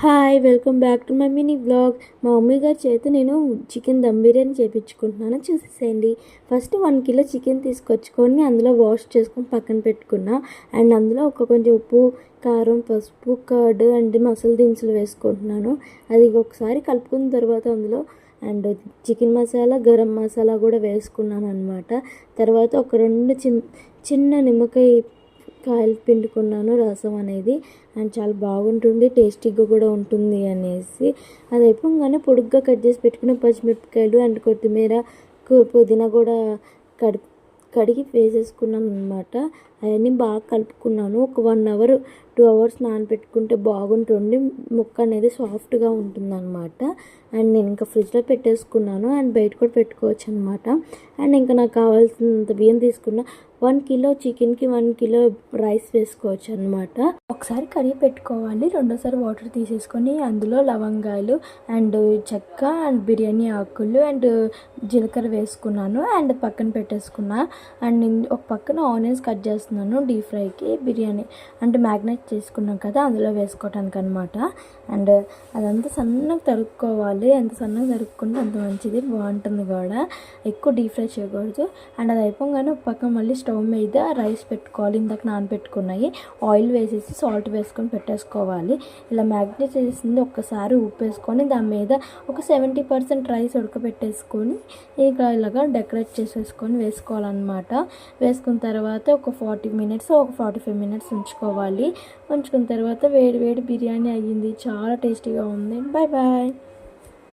Hi welcome back to my mini blog. మా mummy గారి చేత నేను చికెన్ దమ్ బిర్యానీ చేయించుకుంటున్నాను, చూసేసేయండి. ఫస్ట్ 1 కిలో చికెన్ తీసుకొచ్చుకొని అందులో వాష్ చేసుకొని పక్కన పెట్టుకున్నా. అండ్ అందులో కొంచెం ఉప్పు, కారం, పసుపు, కర్డ్ అండ్ మసాలా దినుసులు వేసుకుంటున్నాను. అది ఒకసారి కలుపుకున్న తర్వాత అందులో అండ్ చికెన్ మసాలా, గరం మసాలా కూడా వేసుకున్నాను అనమాట. తర్వాత ఒక 2 చిన్న నిమ్మకాయ కాయలు పిండుకున్నాను, రసం అనేది. అండ్ చాలా బాగుంటుంది, టేస్టీగా కూడా ఉంటుంది అనేసి అది అయిపోగానే పొడుగ్గా కట్ చేసి పెట్టుకున్న పచ్చిమిరపకాయలు అండ్ కొత్తిమీర, పుదీనా కూడా కడిగి వేసేసుకున్నాను అనమాట. అవన్నీ బాగా కలుపుకున్నాను. ఒక 1 అవర్ 2 అవర్స్ నానబెట్టుకుంటే బాగుంటుంది, ముక్క అనేది సాఫ్ట్గా ఉంటుంది అనమాట. అండ్ నేను ఇంకా ఫ్రిడ్జ్లో పెట్టేసుకున్నాను. అండ్ బయట కూడా పెట్టుకోవచ్చు అనమాట. అండ్ ఇంకా నాకు కావాల్సినంత బియ్యం తీసుకున్న. 1 కిలో చికెన్కి 1 కిలో రైస్ వేసుకోవచ్చు అనమాట. ఒకసారి కర్రీ పెట్టుకోవాలి, రెండోసారి వాటర్ తీసేసుకొని అందులో లవంగాలు అండ్ చెక్క అండ్ బిర్యానీ ఆకులు అండ్ జీలకర్ర వేసుకున్నాను. అండ్ పక్కన పెట్టేసుకున్నా. అండ్ ఒక పక్కన ఆనియన్స్ కట్ చేస్తున్నాను డీప్ ఫ్రైకి, బిర్యానీ అంటే మ్యాగ్నేట్ చేసుకున్నాం కదా అందులో వేసుకోవటానికి అనమాట. అండ్ అదంతా సన్నగా తరుక్కోవాలి, ఎంత సన్నగా తరుక్కుంటే అంత మంచిది, బాగుంటుంది కూడా. ఎక్కువ డీప్ ఫ్రై చేయకూడదు. అండ్ అది అయిపోగానే ఒక పక్కన మళ్ళీ స్టవ్ మీద రైస్ పెట్టుకోవాలి, ఇందాక నానబెట్టుకున్నాయి. ఆయిల్ వేసేసి సాల్ట్ వేసుకొని పెట్టేసుకోవాలి. ఇలా మ్యాగ్నేట్ చేసింది ఒక్కసారి ఉప్పు వేసుకొని దాని మీద ఒక 70% రైస్ ఉడకబెట్టేసుకొని ఇలాగా డెకరేట్ చేసేసుకొని వేసుకోవాలన్నమాట. వేసుకున్న తర్వాత ఒక 40 మినిట్స్, ఒక 45 మినిట్స్ ఉంచుకోవాలి. ఉంచుకున్న తర్వాత వేడి వేడి బిర్యానీ అయ్యింది, చాలా టేస్టీగా ఉంది. Bye bye.